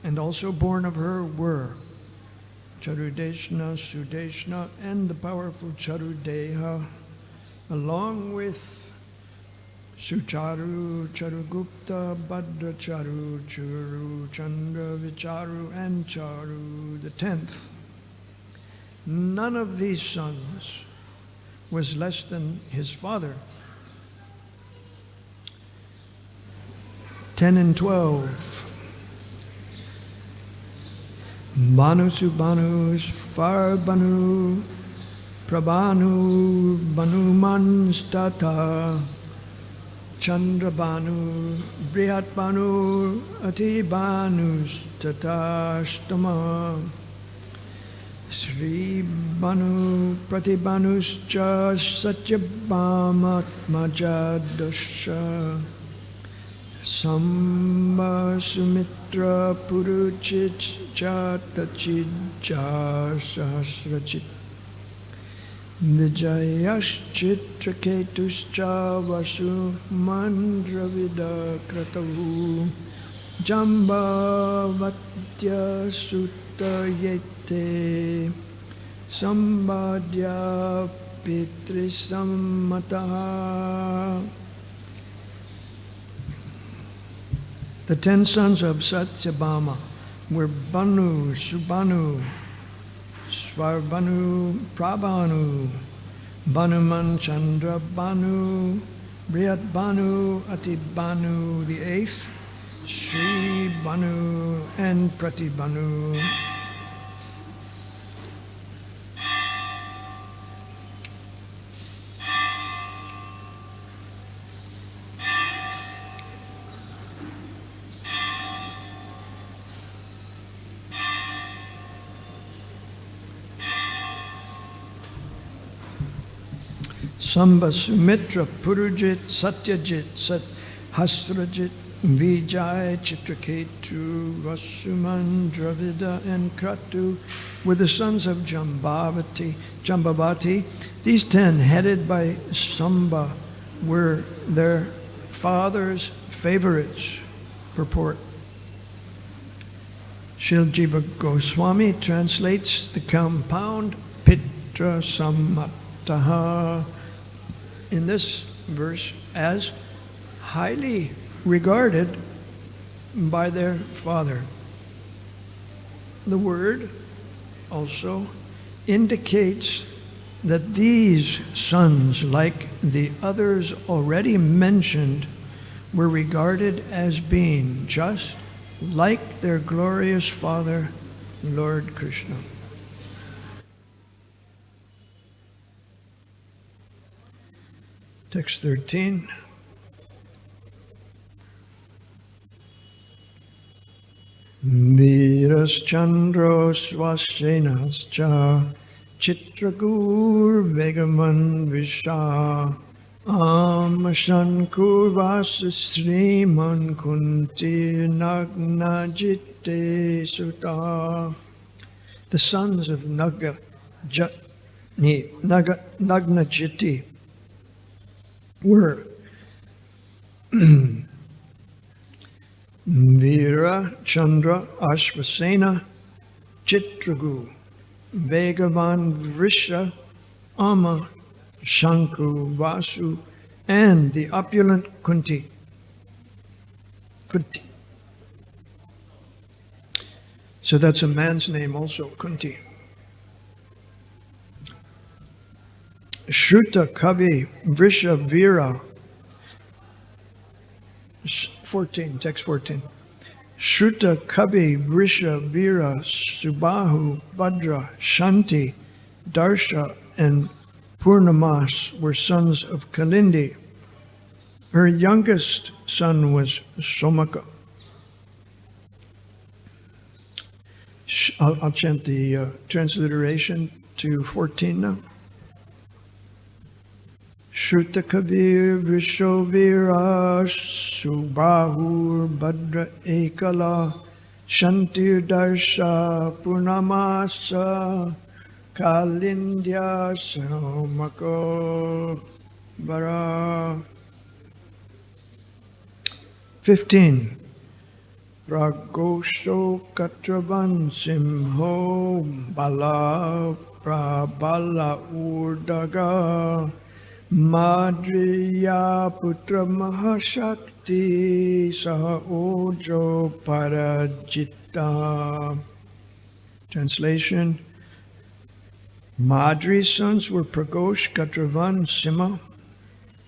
and also born of her were Charudeshna, Sudeshna, and the powerful Charudeha, along with Sucharu, Charugupta, Bhadracharu, Churu, Chandra, Vicharu, and Charu, the 10th. None of these sons was less than his father. 10 and 12. Banu Subanu, Svarbanu, Prabhanu, Banumanstata, Chandrabanu, Brihatbanu, Atibanus, Tatashtama, Sri Banu, Pratibanuscha, Satyabhamatmajadasha, Samba Sumitra Puruchit Chatachidja Sahasrachit Vijayaschitra Vasu Mandravida Kratavu Jambavatya Sutta Yete Sambadya Pitrisammataha. The 10 sons of Satyabhama were Banu, Subanu, Svarbanu, Prabhanu, Banuman, Chandrabanu, Brihatbanu, Atibanu, the 8th, Sri Banu, and Pratibanu. Samba, Sumitra, Purujit, Satyajit, Hasrajit, Vijay, Chitraketu, Vasuman, Dravida, and Kratu were the sons of Jambavati. These 10, headed by Samba, were their father's favorites. Purport. Shiljiva Goswami translates the compound Pitra Sammataha in this verse as highly regarded by their father. The word also indicates that these sons, like the others already mentioned, were regarded as being just like their glorious father, Lord Krishna. Text 13. Viraschandros Vasenascha Chitragur Vegaman Visha Amashankur Vasasriman Kunti Nagnajite Sutta. The sons of Nagnajiti were Vira, Chandra, Ashvasena, Chitragu, Vegavan, Vrisha, Ama, Shanku, Vasu, and the opulent Kunti. So that's a man's name also, Kunti. Shruta Kavi Vrisha Vira 14, text 14. Shruta Kavi Vrisha Vira Subahu Bhadra Shanti Darsha and Purnamas were sons of Kalindi. Her youngest son was Somaka. I'll chant the transliteration to 14 now. Shruta Kabir Vishovira Subahur Bhadra Ekala Shantir Darsha Purnamasa Kalindya Somako Vara. 15. Pragosho Katravan Simho Bala Prabala Urdaga Madriya Putra Mahashakti Saha Ojo Parajita. Translation: Madri's sons were Pragosh, Katravan, Sima,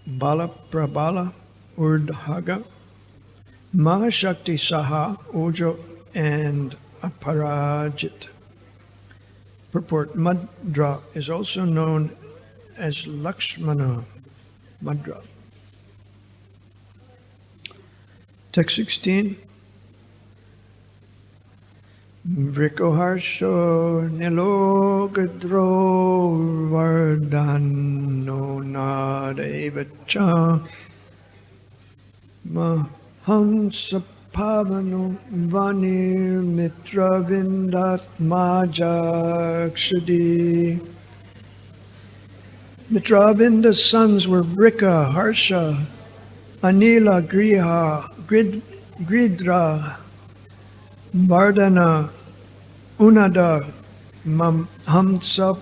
Bala Prabala, Urdhaga, Mahashakti Saha, Ojo, and Aparajit. Purport: Madra is also known as Lakshmana. Madra. Text 16. Vrikoharsho nilogadro vardhano nadevacha mahamsapavano vanir mitra vindat majakshadi. Mitravinda's sons were Vrika, Harsha, Anila, Griha, Gridra, Vardhana, Unada, Hamsa,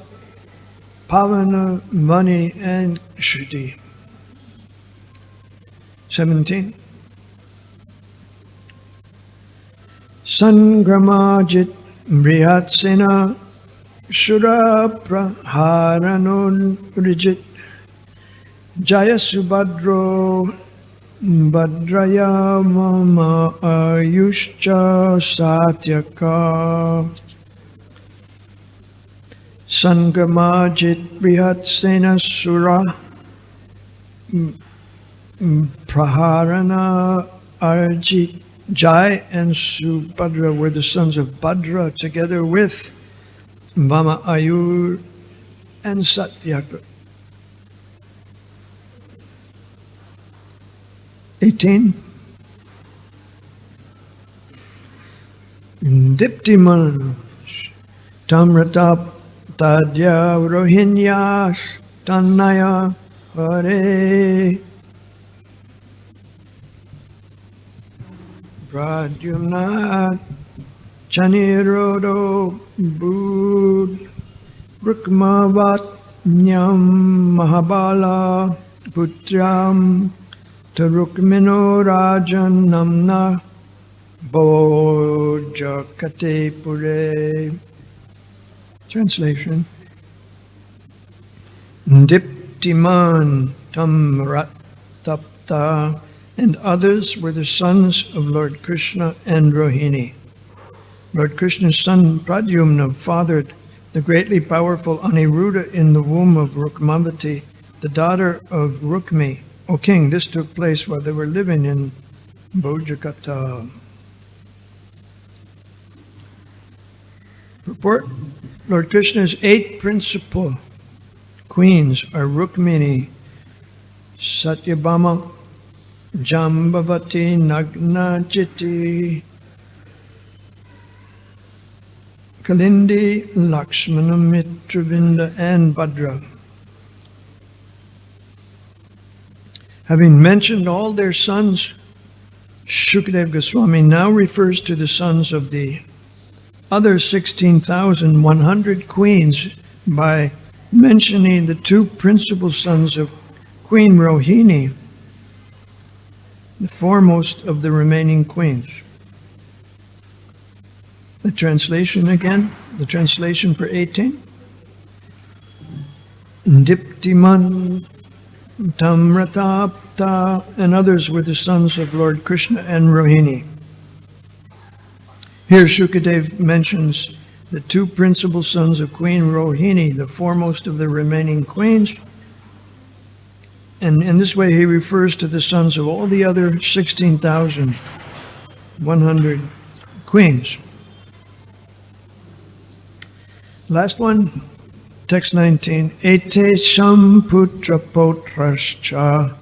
Pavana, Vani, and Shuddhi. 17. Sangramajit Brihatsena Shura Praharanun Rijit Jaya Subhadro Bhadraya Mama Ayushcha Satyaka. Sangamajit Brihatsena Sura Praharana Arjit. Jai and Subhadra were the sons of Bhadra together with Mama Ayur and Satyaka. 18. Diptiman Tamratap Tadya Rohinyas Tanaya Hare Pradyumna Chanirodo Bud Rukmavat Nyam Mahabala Putram Tarukmino Rajan Namna Bojakate Pure. Translation: Diptiman Tamratapta and others were the sons of Lord Krishna and Rohini. Lord Krishna's son Pradyumna fathered the greatly powerful Aniruddha in the womb of Rukmavati, the daughter of Rukmi. O king, this took place while they were living in Bojakata. Purport: Lord Krishna's 8 principal queens are Rukmini, Satyabhama, Jambavati, Nagnajiti, Kalindi, Lakshmana, Mitravinda, and Bhadra. Having mentioned all their sons, Shukadeva Goswami now refers to the sons of the other 16,100 queens by mentioning the 2 principal sons of Queen Rohini, the foremost of the remaining queens. The translation again, the translation for 18. Diptiman Tamratapta and others were the sons of Lord Krishna and Rohini. Here Shukadev mentions the 2 principal sons of Queen Rohini, the foremost of the remaining queens, and in this way he refers to the sons of all the other 16,100 queens. Last one, text 19. Ete samputra potrascha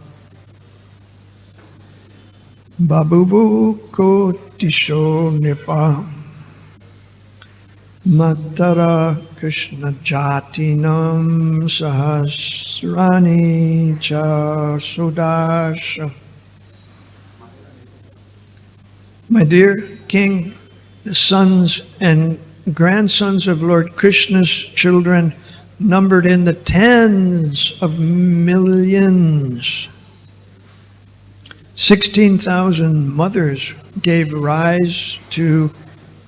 babuvu kotisho nipa matara Krishna jatinam sahasrani cha sudasha. My dear King, the sons and grandsons of Lord Krishna's children numbered in the tens of millions. 16,000 mothers gave rise to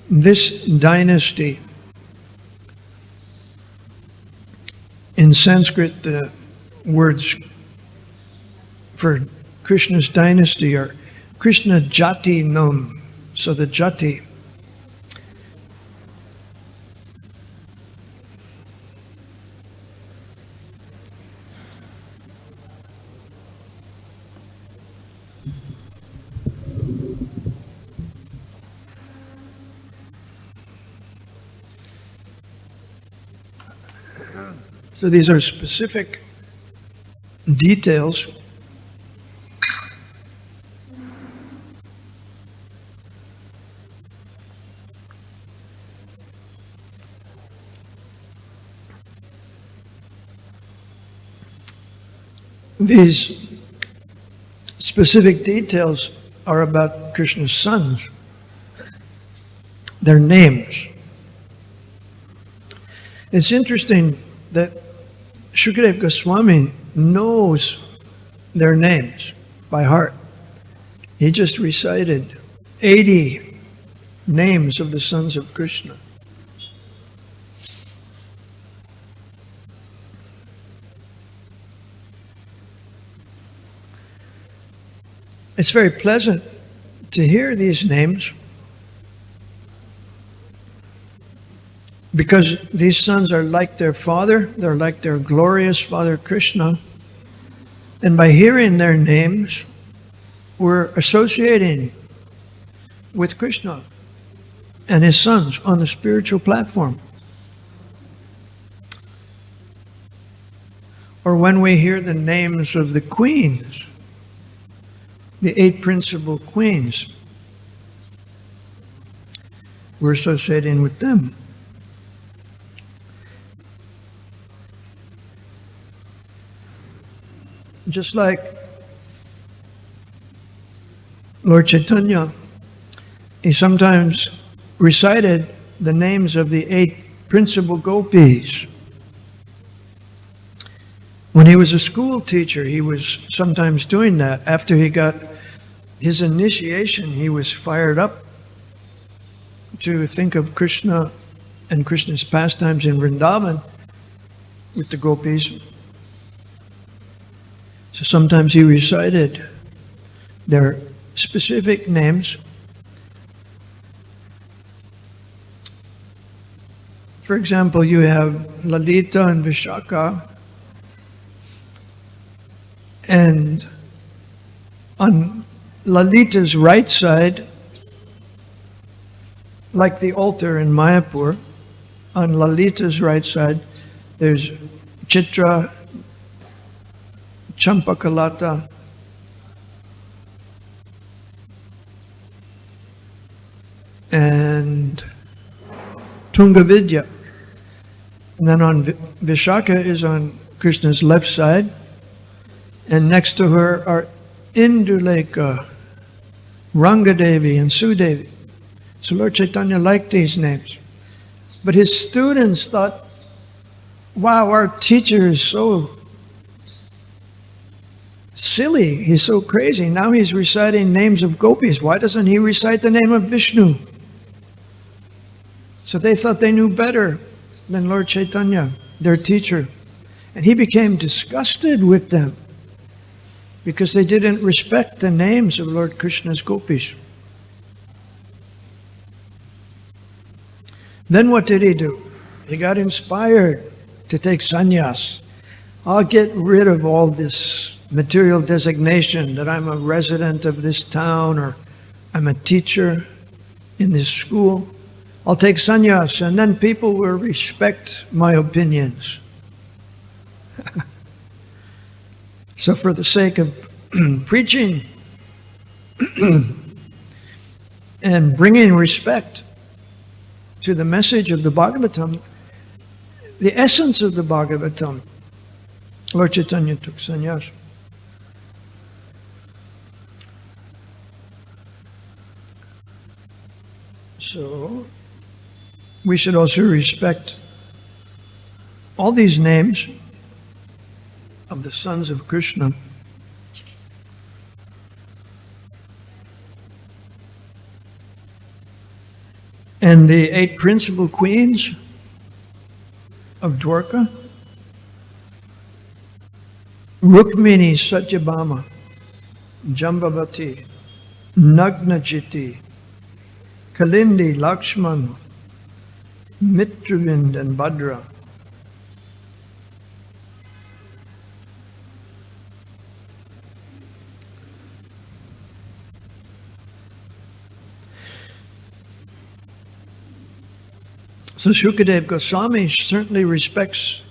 this dynasty. In Sanskrit, the words for Krishna's dynasty are Krishna Jati Nam. So the Jati. So these are specific details These specific details are about Krishna's sons, their names. It's interesting that Shukadeva Goswami knows their names by heart. He just recited 80 names of the sons of Krishna. It's very pleasant to hear these names because these sons are like their father, they're like their glorious father Krishna, and by hearing their names, we're associating with Krishna and his sons on the spiritual platform. Or when we hear the names of the queens, the 8 principal queens, we're associating with them. Just like Lord Chaitanya, he sometimes recited the names of the 8 principal gopis. When he was a school teacher, he was sometimes doing that. After he got his initiation, he was fired up to think of Krishna and Krishna's pastimes in Vrindavan with the gopis. So sometimes he recited their specific names. For example, you have Lalita and Vishaka, and on Lalita's right side, like the altar in Mayapur, on Lalita's right side, there's Chitra, Champakalata, and Tungavidya. And then on Vishaka is on Krishna's left side, and next to her are Induleka, Rangadevi, and Sudevi. So Lord Chaitanya liked these names. But his students thought, wow, our teacher is so silly, he's so crazy. Now he's reciting names of gopis. Why doesn't he recite the name of Vishnu? So they thought they knew better than Lord Chaitanya, their teacher. And he became disgusted with them because they didn't respect the names of Lord Krishna's gopis. Then what did he do? He got inspired to take sannyas. I'll get rid of all this material designation that I'm a resident of this town or I'm a teacher in this school. I'll take sannyas and then people will respect my opinions. So for the sake of preaching and bringing respect to the message of the Bhagavatam, the essence of the Bhagavatam, Lord Chaitanya took sannyas. So we should also respect all these names of the sons of Krishna. And the 8 principal queens of Dwarka: Rukmini, Satyabhama, Jambavati, Nagnajiti, Kalindi, Lakshman, Mitravind, and Bhadra. So Shukadev Goswami certainly respects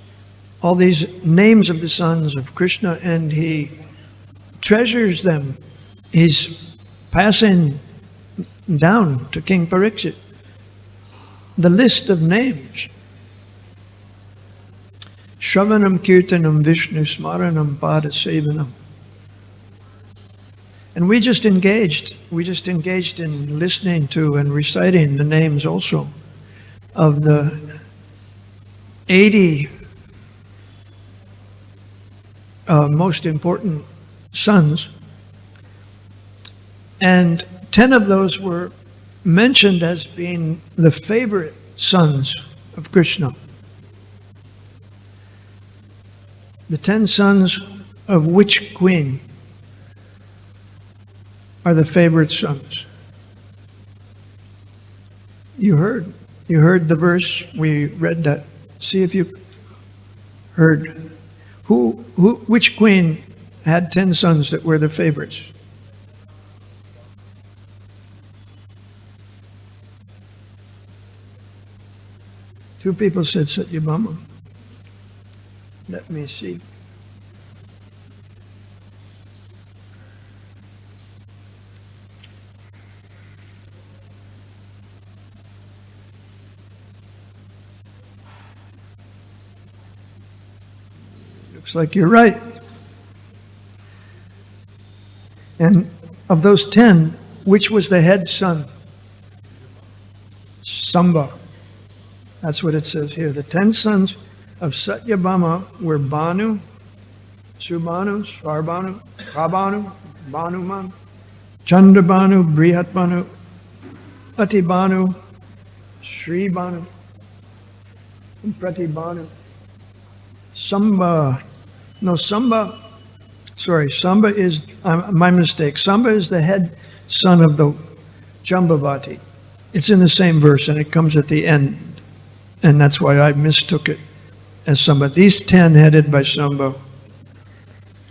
all these names of the sons of Krishna, and he treasures them. He's passing down to King Parikshit the list of names. Shravanam Kirtanam Vishnu Smaranam Pada Sevanam. And we just engaged in listening to and reciting the names also of the 80 most important sons, and 10 of those were mentioned as being the favorite sons of Krishna. The 10 sons of which queen are the favorite sons? You heard the verse, we read that. See if you heard. Which queen had 10 sons that were the favorites? Two people said Satyabhama. Let me see. Looks like you're right. And of those 10, which was the head son? Samba. That's what it says here. The 10 sons of Satyabhama were Bhanu, Subhanu, Svarbhanu, Prabhanu, Bhanuman, Chandrabhanu, Brihatbhanu, Atibhanu, Sribhanu, and Pratibhanu. Samba is, my mistake, Samba is the head son of the Jambavati. It's in the same verse and it comes at the end, and that's why I mistook it as Samba. These 10 headed by Samba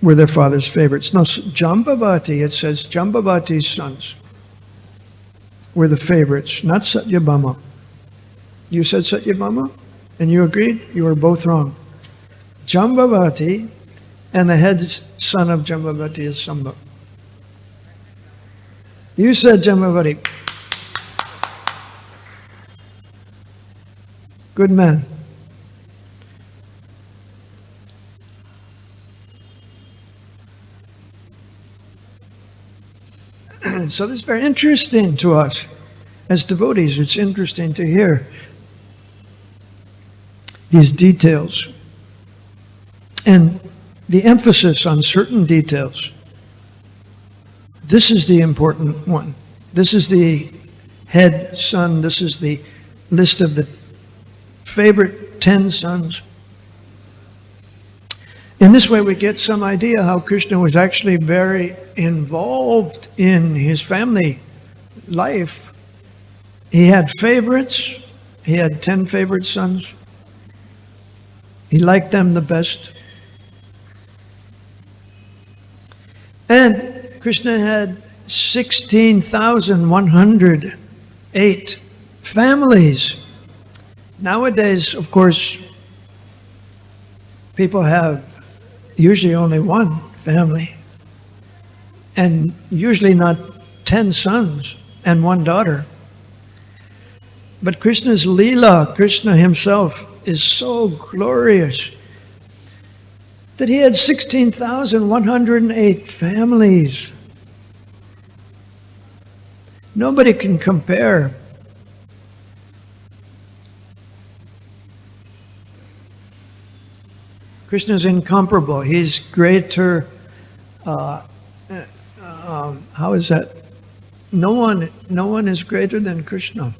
were their father's favorites. No, Jambavati, it says Jambavati's sons were the favorites, not Satyabhama. You said Satyabhama and you agreed? You were both wrong. Jambavati, and the head son of Jambavati is Samba. You said Jambavati. Good man. So this is very interesting to us as devotees. It's interesting to hear these details and the emphasis on certain details. This is the important one. This is the head son. This is the list of the favorite 10 sons. In this way, we get some idea how Krishna was actually very involved in his family life. He had favorites. He had 10 favorite sons. He liked them the best. And Krishna had 16,108 families. Nowadays, of course, people have usually only one family, and usually not 10 sons and one daughter. But Krishna's Leela, Krishna himself, is so glorious that he had 16,108 families. Nobody can compare Krishna is incomparable. He's greater. How is that? No one is greater than Krishna.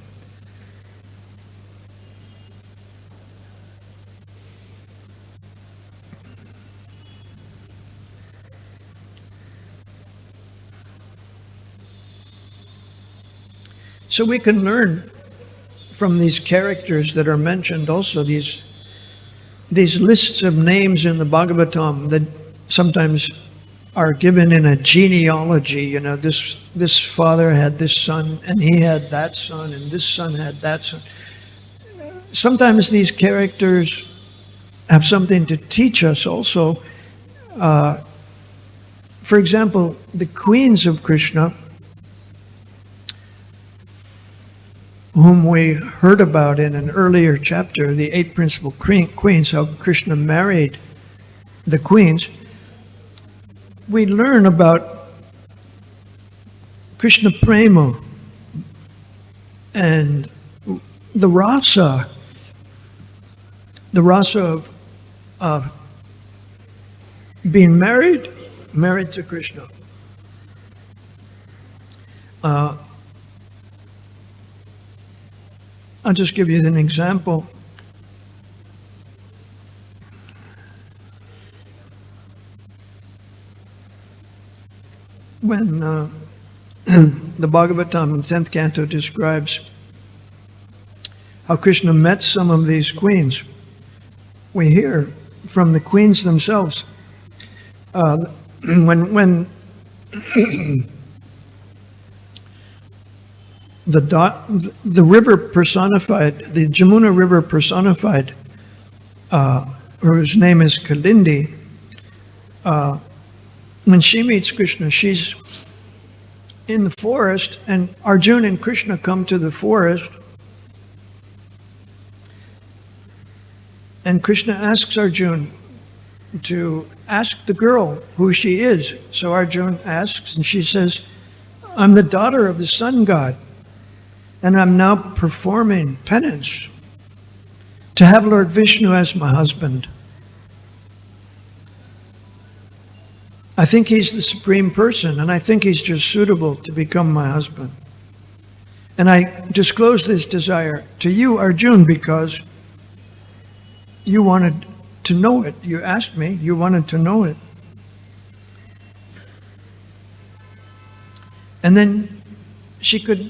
So we can learn from these characters that are mentioned also, these lists of names in the Bhagavatam that sometimes are given in a genealogy. You know, this father had this son, and he had that son, and this son had that son. Sometimes these characters have something to teach us also. For example, the queens of Krishna, whom we heard about in an earlier chapter, the 8 principal queens, how Krishna married the queens, we learn about Krishna Prema and the rasa of being married to Krishna. I'll just give you an example. When the Bhagavatam in 10th canto describes how Krishna met some of these queens, we hear from the queens themselves when the river personified, the Jamuna river personified, whose name is Kalindi, when she meets Krishna, she's in the forest, and Arjuna and Krishna come to the forest, and Krishna asks Arjuna to ask the girl who she is. So Arjuna asks, and she says, "I'm the daughter of the sun god, and I'm now performing penance to have Lord Vishnu as my husband. I think he's the supreme person, and I think he's just suitable to become my husband. And I disclose this desire to you, Arjuna, because you wanted to know it. You asked me, you wanted to know it." And then she could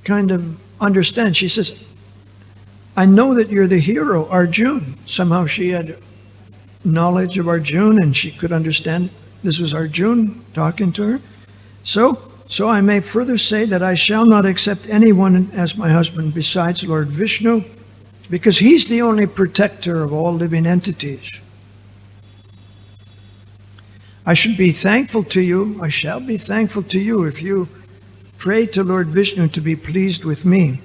kind of understand. She says, "I know that you're the hero, Arjuna." Somehow she had knowledge of Arjuna, and she could understand this was Arjuna talking to her. So I may further say that I shall not accept anyone as my husband besides Lord Vishnu, because he's the only protector of all living entities. I should be thankful to you, I shall be thankful to you if you pray to Lord Vishnu to be pleased with me.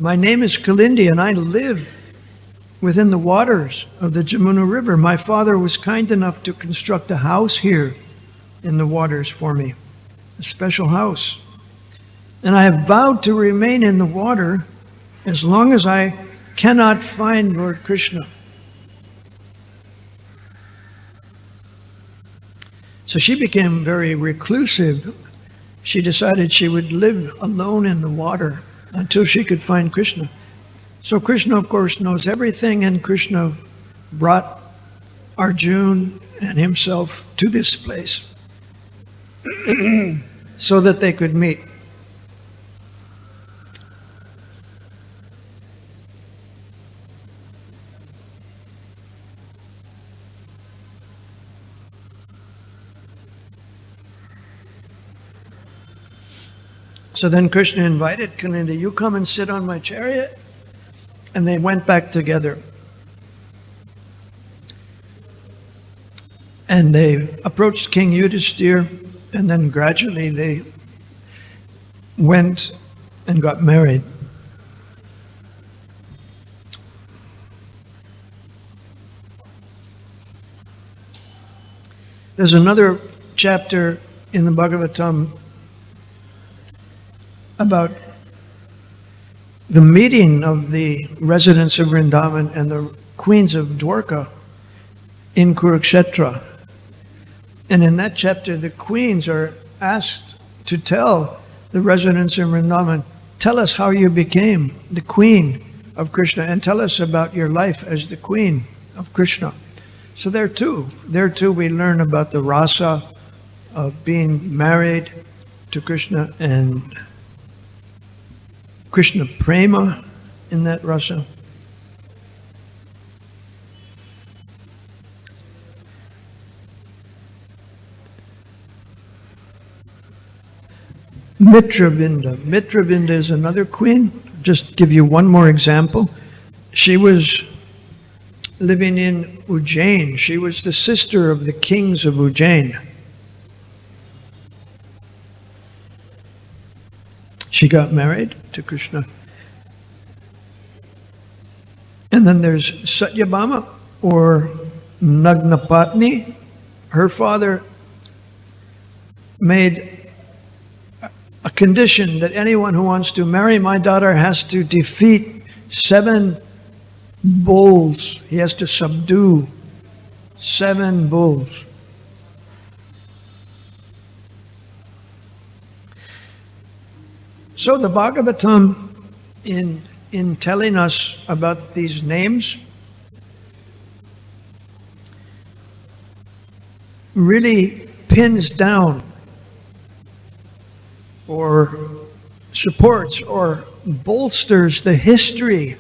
My name is Kalindi, and I live within the waters of the Jamuna River. My father was kind enough to construct a house here in the waters for me, a special house. And I have vowed to remain in the water as long as I cannot find Lord Krishna. So she became very reclusive. She decided she would live alone in the water until she could find Krishna. So Krishna, of course, knows everything, and Krishna brought Arjuna and himself to this place so that they could meet. So then Krishna invited Kalindi, "You come and sit on my chariot." And they went back together. And they approached King Yudhisthira, and then gradually they went and got married. There's another chapter in the Bhagavatam about the meeting of the residents of Vrindavan and the queens of Dwarka in Kurukshetra. And in that chapter, the queens are asked to tell the residents of Vrindavan, tell us how you became the queen of Krishna and tell us about your life as the queen of Krishna. So there too we learn about the rasa of being married to Krishna and Krishna prema in that rasa. Mitravinda. Mitravinda is another queen. Just give you one more example. She was living in Ujjain. She was the sister of the kings of Ujjain. She got married to Krishna. And then there's Satyabhama or Nagnapatni. Her father made a condition that anyone who wants to marry my daughter has to defeat 7 bulls. He has to subdue 7 bulls. So the Bhagavatam, in telling us about these names, really pins down or supports or bolsters the history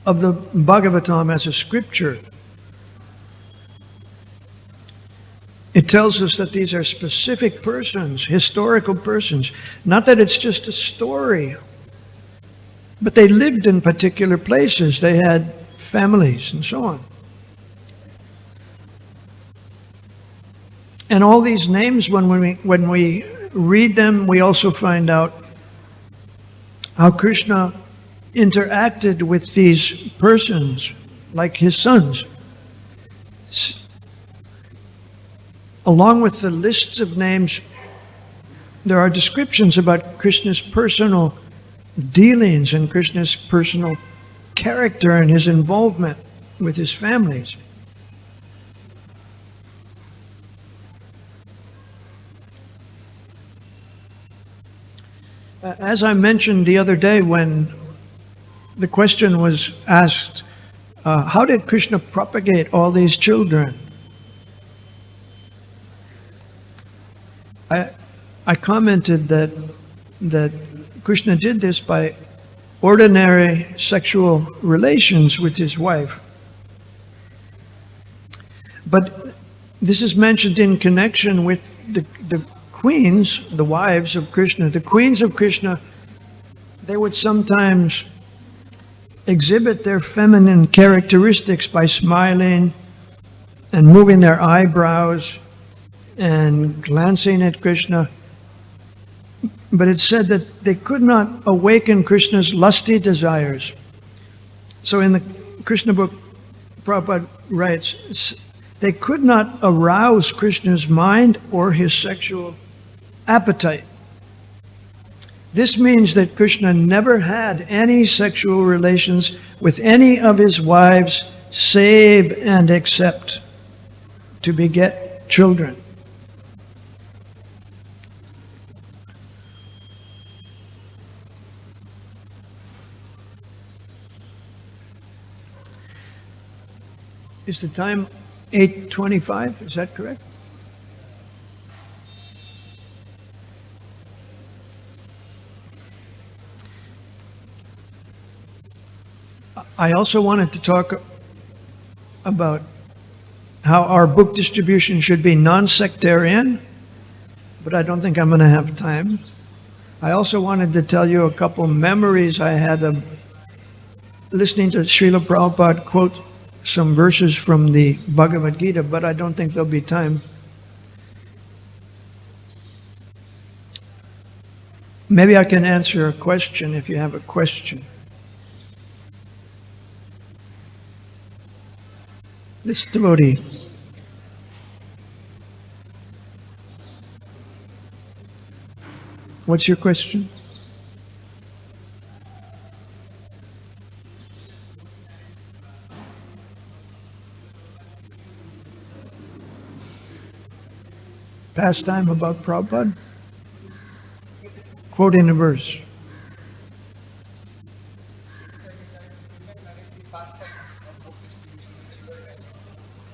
of the Bhagavatam as a scripture. It tells us that these are specific persons, historical persons. Not that it's just a story, but they lived in particular places. They had families and so on. And all these names, when we read them, we also find out how Krishna interacted with these persons, like his sons. Along with the lists of names, there are descriptions about Krishna's personal dealings and Krishna's personal character and his involvement with his families. As I mentioned the other day when the question was asked, how did Krishna propagate all these children? I commented that Krishna did this by ordinary sexual relations with his wife. But this is mentioned in connection with the queens, the wives of Krishna. The queens of Krishna, they would sometimes exhibit their feminine characteristics by smiling and moving their eyebrows and glancing at Krishna. But it's said that they could not awaken Krishna's lusty desires. So in the Krishna book, Prabhupada writes, they could not arouse Krishna's mind or his sexual appetite. This means that Krishna never had any sexual relations with any of his wives save and except to beget children. Is the time 8:25? Is that correct? I also wanted to talk about how our book distribution should be non-sectarian, but I don't think I'm going to have time. I also wanted to tell you a couple memories I had of listening to Srila Prabhupada quote some verses from the Bhagavad-gita, but I don't think there'll be time. Maybe I can answer a question if you have a question. This devotee. What's your question? Pastime about Prabhupada? Quoting a verse.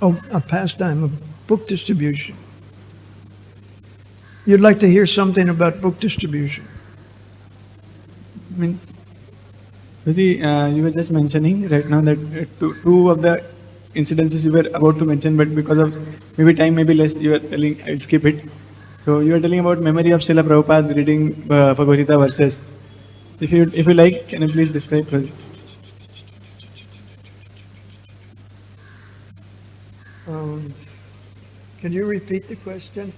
Oh, a pastime of book distribution. You'd like to hear something about book distribution? Means, you were just mentioning right now that two of the incidences you were about to mention, but because of maybe time, maybe less, you were telling, I'll skip it. So you were telling about memory of Srila Prabhupada reading Bhagavad-gita verses. If you like, can you please describe for Can you repeat the question?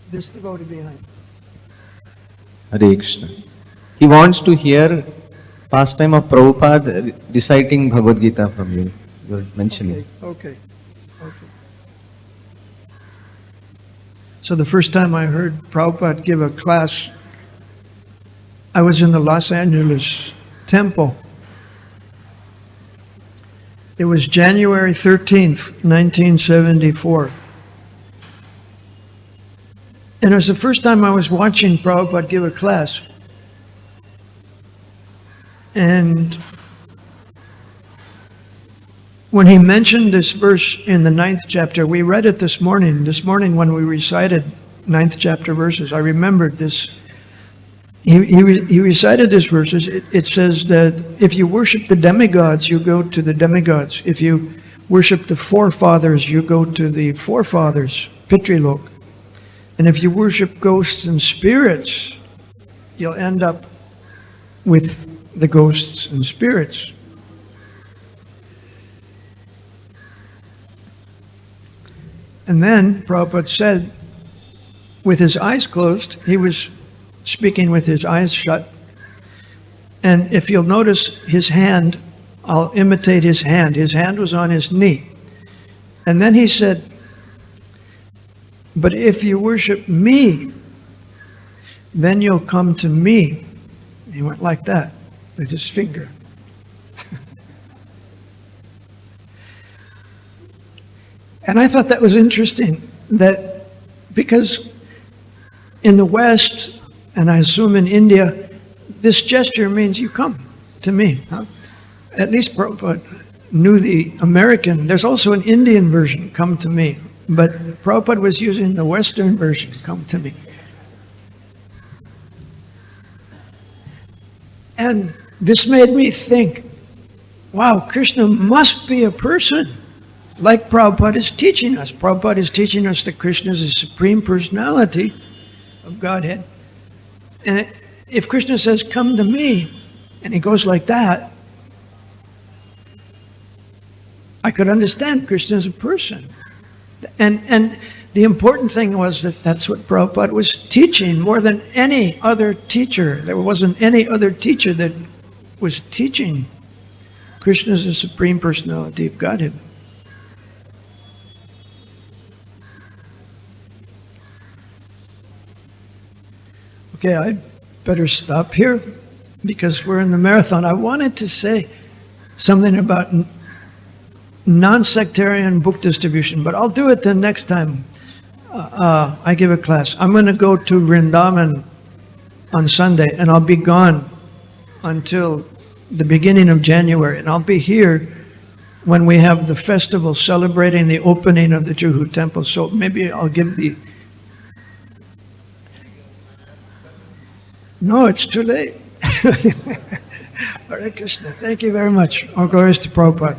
This devotee behind. Hare Krishna. He wants to hear pastime of Prabhupada reciting Bhagavad Gita from you. You are mentioning. Okay. So the first time I heard Prabhupada give a class, I was in the Los Angeles temple. It was January 13th, 1974. And it was the first time I was watching Prabhupada give a class. And when he mentioned this verse in the 9th chapter, we read it this morning. This morning when we recited 9th chapter verses, I remembered this. He recited these verses. It says that if you worship the demigods, you go to the demigods. If you worship the forefathers, you go to the forefathers, Pitrilok. And if you worship ghosts and spirits, you'll end up with the ghosts and spirits. And then Prabhupada said, with his eyes closed, he was speaking with his eyes shut. And if you'll notice his hand, I'll imitate his hand. His hand was on his knee. And then he said, but if you worship me, then you'll come to me. He went like that with his finger. And I thought that was interesting, that because in the West, and I assume in India, this gesture means you come to me. Huh? At least Prabhupada knew the American. There's also an Indian version, come to me. But Prabhupada was using the Western version, come to me. And this made me think, wow, Krishna must be a person, like Prabhupada is teaching us. Prabhupada is teaching us that Krishna is the Supreme Personality of Godhead. And if Krishna says, come to me, and he goes like that, I could understand Krishna as a person. And the important thing was that that's what Prabhupada was teaching more than any other teacher. There wasn't any other teacher that was teaching Krishna as the Supreme Personality of Godhead. Okay, I'd better stop here because we're in the marathon. I wanted to say something about non-sectarian book distribution, but I'll do it the next time I give a class. I'm going to go to Vrindavan on Sunday, and I'll be gone until the beginning of January, and I'll be here when we have the festival celebrating the opening of the Juhu temple. So maybe I'll give the... No, it's too late. Hare Krishna. Thank you very much. All glories to Prabhupada.